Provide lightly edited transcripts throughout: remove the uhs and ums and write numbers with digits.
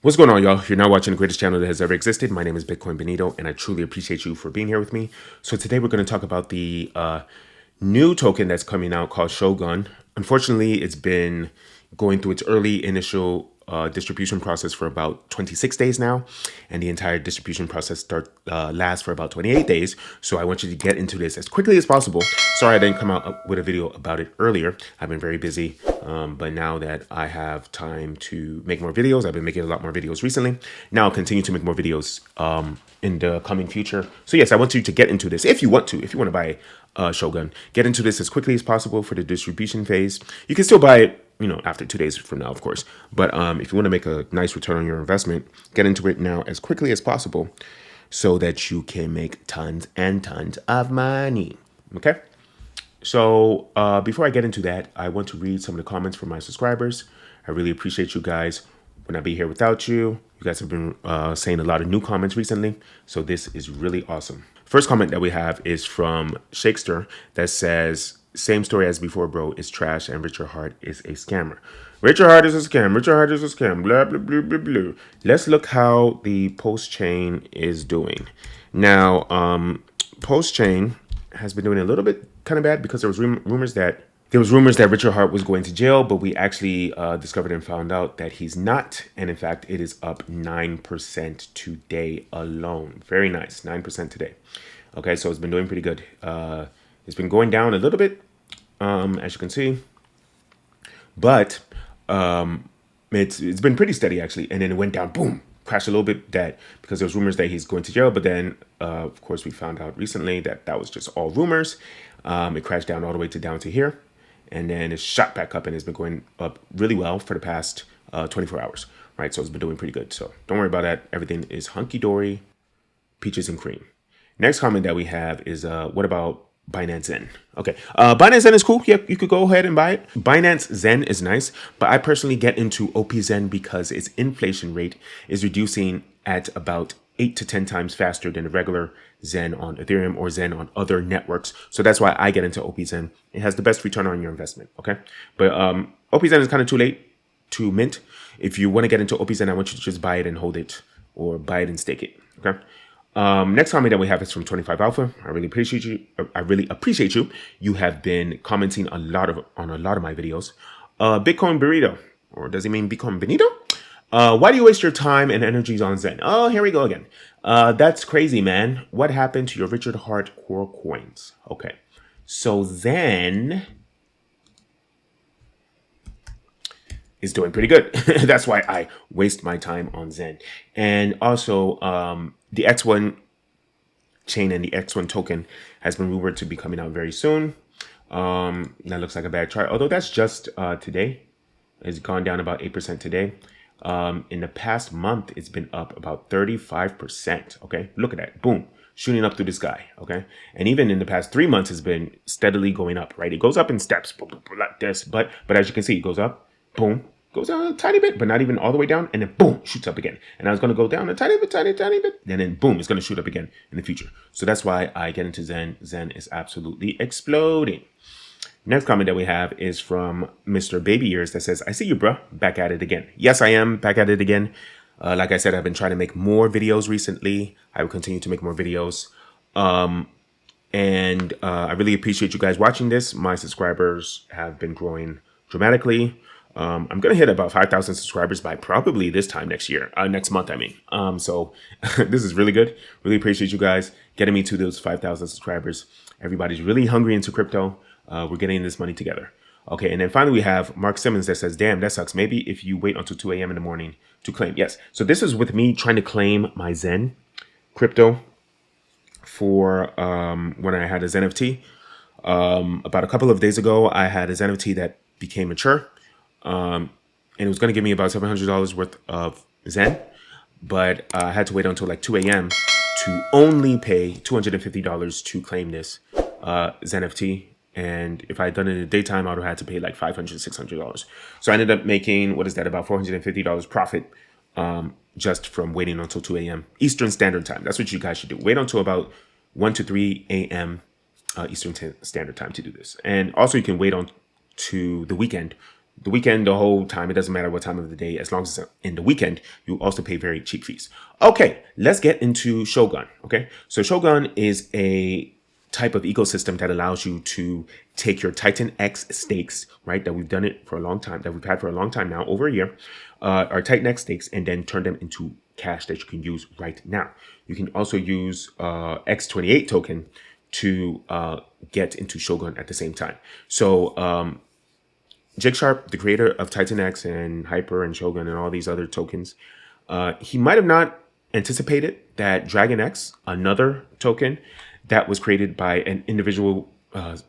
What's going on, y'all? You're now watching the greatest channel that has ever existed. My name is Bitcoin Benito, and I truly appreciate you for being here with me. So today we're going to talk about the new token that's coming out called Shogun. Unfortunately, it's been going through its early initial distribution process for about 26 days now, and the entire distribution process lasts for about 28 days. So I want you to get into this as quickly as possible. Sorry I didn't come out with a video about it earlier. I've been very busy, but now that I have time to make more videos, I've been making a lot more videos recently. Now I'll continue to make more videos in the coming future. So yes, I want you to get into this if you want to buy Shogun, get into this as quickly as possible for the distribution phase. You can still buy it, after 2 days from now, of course. But if you want to make a nice return on your investment, get into it now as quickly as possible so that you can make tons and tons of money. Okay? So before I get into that, I want to read some of the comments from my subscribers. I really appreciate you guys. Would not be here without you. You guys have been saying a lot of new comments recently, so this is really awesome. First comment that we have is from Shakespeare that says, same story as before, bro. It's trash and Richard Hart is a scammer. Richard Hart is a scam. Richard Hart is a scam. Blah, blah, blah, blah, blah. Let's look how the Pulsechain is doing. Now, Pulsechain has been doing a little bit kind of bad because there was rumors that Richard Hart was going to jail, but we actually discovered and found out that he's not. And in fact, it is up 9% today alone. Very nice, 9% today. Okay, so it's been doing pretty good. It's been going down a little bit, as you can see, but it's been pretty steady actually. And then it went down, boom, crashed a little bit because there was rumors that he's going to jail. But then, of course, we found out recently that that was just all rumors. It crashed down all the way down to here. And then it's shot back up and it's been going up really well for the past 24 hours, right? So it's been doing pretty good. So don't worry about that. Everything is hunky-dory, peaches and cream. Next comment that we have is, what about Binance Xen? Okay, Binance Xen is cool. Yeah, you could go ahead and buy it. Binance Xen is nice, but I personally get into 𝐿𝐷𝑒n because its inflation rate is reducing at about 8 to 10 times faster than the regular Xen on Ethereum or Xen on other networks. So that's why I get into 𝐿𝐷𝑒n. It has the best return on your investment, okay? But 𝐿𝐷𝑒n is kind of too late to mint. If you want to get into 𝐿𝐷𝑒n, I want you to just buy it and hold it, or buy it and stake it, okay? Next comment that we have is from 25 Alpha. I really appreciate you. You have been commenting on a lot of my videos. Bitcoin burrito, or does he mean Bitcoin Benito? Why do you waste your time and energies on Xen? Oh, here we go again. That's crazy, man. What happened to your Richard Hart core coins? Okay, so Xen is doing pretty good. That's why I waste my time on Xen. And also, the X1 chain and the X1 token has been rumored to be coming out very soon. That looks like a bad chart, although that's just today. It's gone down about 8% today. In the past month, it's been up about 35%. Okay, look at that. Boom. Shooting up through the sky. Okay. And even in the past 3 months, it's been steadily going up, right? It goes up in steps like this. But as you can see, it goes up, boom, goes down a tiny bit, but not even all the way down. And then boom, shoots up again. And I was going to go down a tiny bit. And then boom, it's going to shoot up again in the future. So that's why I get into Xen. Xen is absolutely exploding. Next comment that we have is from Mr. Baby Ears that says, I see you, bruh. Back at it again. Yes, I am back at it again. Like I said, I've been trying to make more videos recently. I will continue to make more videos. And I really appreciate you guys watching this. My subscribers have been growing dramatically. I'm going to hit about 5,000 subscribers by probably this time next month, I mean. So this is really good. Really appreciate you guys getting me to those 5,000 subscribers. Everybody's really hungry into crypto. We're getting this money together. Okay, and then finally we have Mark Simmons that says, damn, that sucks. Maybe if you wait until 2 a.m. in the morning to claim. Yes, so this is with me trying to claim my Xen crypto for when I had a Xen NFT. About a couple of days ago, I had a Xen NFT that became mature. And it was going to give me about $700 worth of Xen. But I had to wait until like 2 a.m. to only pay $250 to claim this Xen NFT. And if I had done it in the daytime, I would have had to pay like $500, $600. So I ended up making, what is that, about $450 profit just from waiting until 2 a.m. Eastern Standard Time. That's what you guys should do. Wait until about 1 to 3 a.m. Eastern Standard Time to do this. And also you can wait on to the weekend the weekend, the whole time. It doesn't matter what time of the day, as long as it's in the weekend, you also pay very cheap fees. Okay, let's get into Shogun. Okay, so Shogun is a type of ecosystem that allows you to take your TitanX stakes, right? That we've done it for a long time, that we've had for a long time now, over a year, our TitanX stakes, and then turn them into cash that you can use right now. You can also use X28 token to get into Shogun at the same time. So 𝐿𝐺𝐝, the creator of TitanX and Hyper and Shogun and all these other tokens, he might have not anticipated that DragonX, another token that was created by an individual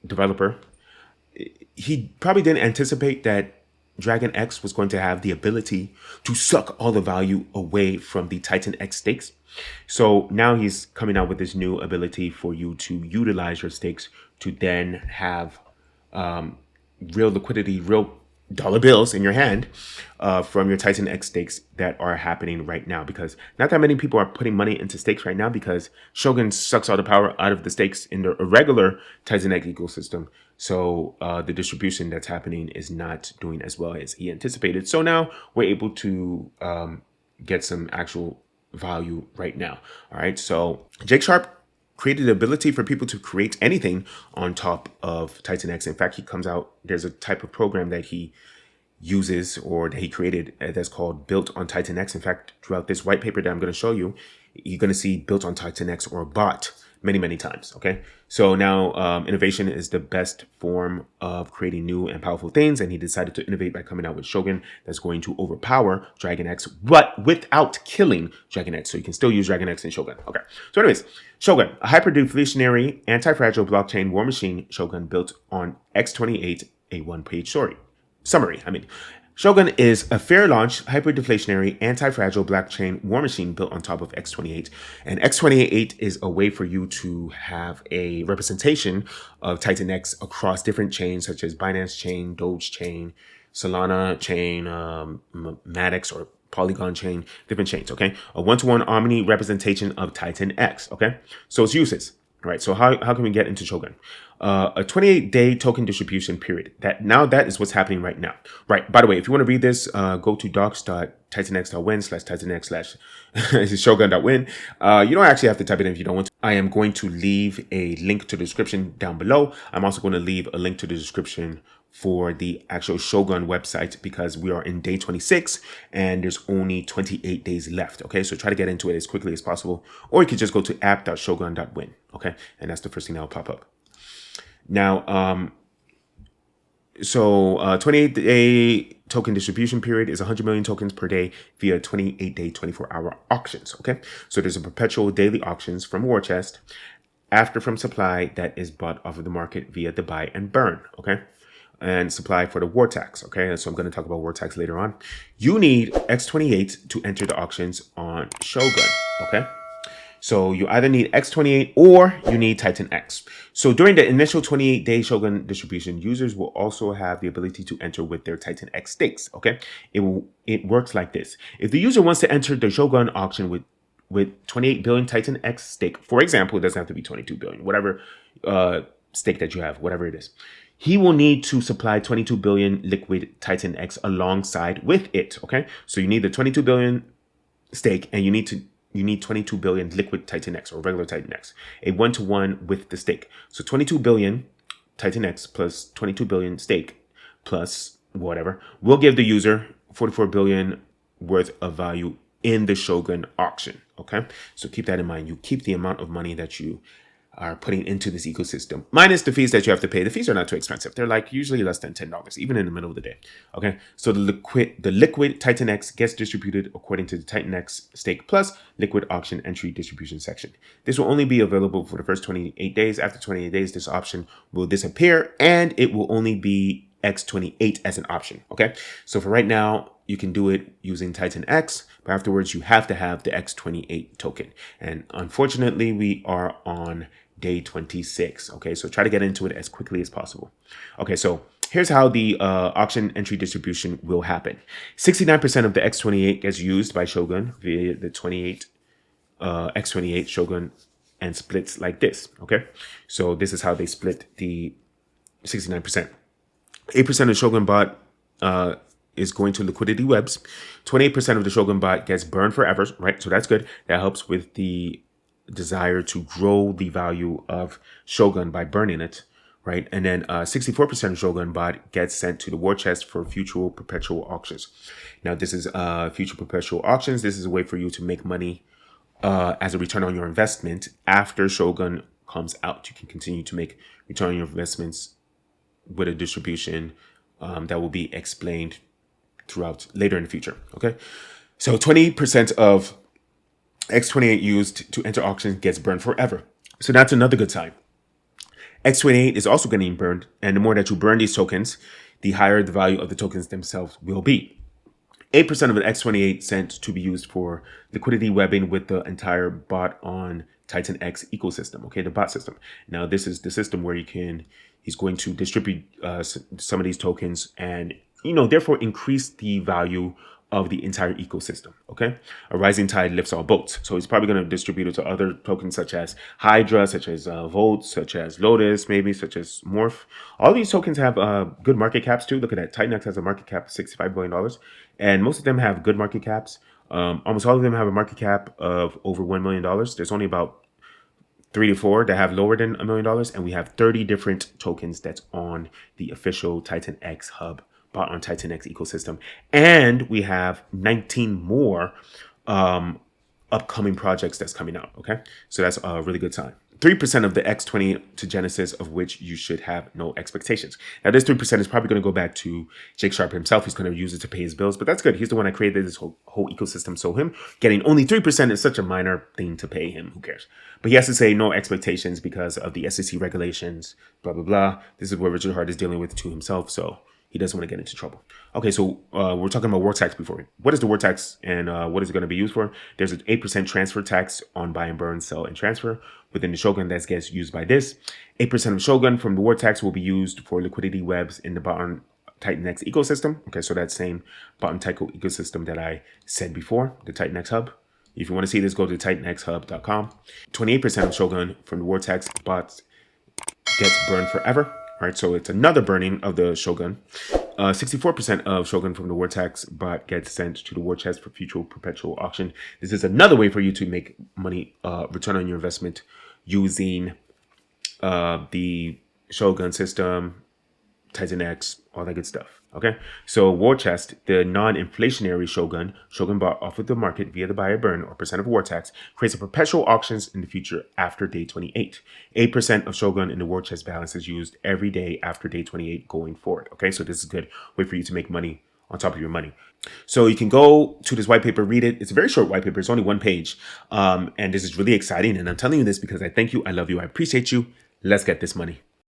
developer, he probably didn't anticipate that DragonX was going to have the ability to suck all the value away from the TitanX stakes. So now he's coming out with this new ability for you to utilize your stakes to then have real liquidity, real dollar bills in your hand from your TitanX stakes that are happening right now, because not that many people are putting money into stakes right now because Shogun sucks all the power out of the stakes in the regular TitanX ecosystem. So the distribution that's happening is not doing as well as he anticipated. So now we're able to get some actual value right now. All right. So 𝐺𝐝 created the ability for people to create anything on top of TitanX. In fact, he comes out, there's a type of program that he uses or that he created that's called Built on TitanX. In fact, throughout this white paper that I'm going to show you, you're going to see Built on TitanX or bot many times. Okay. So now innovation is the best form of creating new and powerful things. And he decided to innovate by coming out with Shogun that's going to overpower DragonX, but without killing DragonX. So you can still use DragonX in Shogun. Okay. So anyways, Shogun, a hyper-deflationary, anti-fragile blockchain war machine Shogun built on X28, a one-page summary. Shogun is a fair launch, hyper-deflationary, anti-fragile blockchain war machine built on top of X28. And X28 is a way for you to have a representation of TitanX across different chains, such as Binance Chain, Doge Chain, Solana Chain, Maddox or Polygon Chain, different chains, okay? A one-to-one omni representation of TitanX, okay? So its uses, right? So how can we get into Shogun? A 28-day token distribution period. That is what's happening right now. Right. By the way, if you want to read this, go to docs.titanx.win/titanx/shogun.win. You don't actually have to type it in if you don't want to. I am going to leave a link to the description down below. I'm also going to leave a link to the description for the actual Shogun website because we are in day 26 and there's only 28 days left. Okay, so try to get into it as quickly as possible, or you could just go to app.shogun.win. Okay, and that's the first thing that will pop up. Now, 28-day token distribution period is 100 million tokens per day via 28-day, 24-hour auctions. Okay, so there's a perpetual daily auctions from war chest after from supply that is bought off of the market via the buy and burn. Okay, and supply for the war tax. Okay, so I'm going to talk about war tax later on. You need X28 to enter the auctions on Shogun. Okay. So you either need X28 or you need TitanX. So during the initial 28-day Shogun distribution, users will also have the ability to enter with their TitanX stakes. Okay, it works like this. If the user wants to enter the Shogun auction with 28 billion TitanX stake, for example, it doesn't have to be 22 billion, whatever stake that you have, whatever it is, he will need to supply 22 billion liquid TitanX alongside with it. Okay, so you need the 22 billion stake and you need 22 billion liquid TitanX or regular TitanX, a one-to-one with the stake. So 22 billion TitanX plus 22 billion stake plus whatever will give the user 44 billion worth of value in the Shogun auction. Okay, so keep that in mind. You keep the amount of money that you are putting into this ecosystem, minus the fees that you have to pay. The fees are not too expensive. They're like usually less than $10, even in the middle of the day. Okay, so the liquid TitanX gets distributed according to the TitanX stake plus liquid auction entry distribution section. This will only be available for the first 28 days. After 28 days, this option will disappear and it will only be X28 as an option. Okay, so for right now, you can do it using TitanX, but afterwards you have to have the X28 token. And unfortunately, we are on day 26. Okay, so try to get into it as quickly as possible. Okay, so here's how the auction entry distribution will happen. 69% of the X28 gets used by Shogun via the X28 Shogun and splits like this. Okay, so this is how they split the 69%. 8% of Shogun bot is going to liquidity webs. 28% of the Shogun bot gets burned forever, right? So that's good. That helps with the desire to grow the value of Shogun by burning it, right? And then 64% of Shogun bot gets sent to the war chest for future perpetual auctions. Now, this is future perpetual auctions. This is a way for you to make money as a return on your investment after Shogun comes out. You can continue to make return on your investments with a distribution that will be explained throughout later in the future. Okay, so 20% of X28 used to enter auctions gets burned forever. So that's another good sign. X28 is also getting burned, and the more that you burn these tokens, the higher the value of the tokens themselves will be. 8% of the X28 sent to be used for liquidity webbing with the entire bot on TitanX ecosystem, okay, the bot system. Now, this is the system where he's going to distribute some of these tokens and, therefore increase the value of the entire ecosystem, okay? A rising tide lifts all boats. So he's probably going to distribute it to other tokens such as Hydra, such as Volt, such as Lotus, maybe, such as Morph. All these tokens have good market caps too. Look at that. TitanX has a market cap of $65 billion. And most of them have good market caps. Almost all of them have a market cap of over $1 million. There's only about 3 to 4 that have lower than $1 million. And we have 30 different tokens that's on the official TitanX hub bought on TitanX ecosystem. And we have 19 more upcoming projects that's coming out. Okay, so that's a really good sign. 3% of the X20 to Genesis, of which you should have no expectations. Now, this 3% is probably going to go back to 𝐤𝐺𝐝 himself. He's going to use it to pay his bills, but that's good. He's the one that created this whole ecosystem. So him getting only 3% is such a minor thing to pay him. Who cares? But he has to say no expectations because of the SEC regulations, blah, blah, blah. This is what Richard Heart is dealing with to himself. So he doesn't want to get into trouble. Okay, so we're talking about war tax before. What is the war tax and what is it going to be used for? There's an 8% transfer tax on buy and burn, sell, and transfer within the Shogun that gets used by this. 8% of Shogun from the war tax will be used for liquidity webs in the bottom TitanX ecosystem. Okay, so that same bottom Tyco ecosystem that I said before, the TitanX hub. If you want to see this, go to TitanXHub.com. 28% of Shogun from the war tax bots gets burned forever. Right, so it's another burning of the Shogun. 64% of Shogun from the war tax bot gets sent to the war chest for future perpetual auction. This is another way for you to make money, return on your investment using the Shogun system, TitanX, all that good stuff. Okay, so war chest, the non-inflationary Shogun bought off of the market via the buy or burn or percent of war tax, creates a perpetual auctions in the future after day 28. 8% of Shogun in the war chest balance is used every day after day 28 going forward. Okay, so this is a good way for you to make money on top of your money. So you can go to this white paper, read it. It's a very short white paper. It's only 1 page. And this is really exciting. And I'm telling you this because I thank you. I love you. I appreciate you. Let's get this money.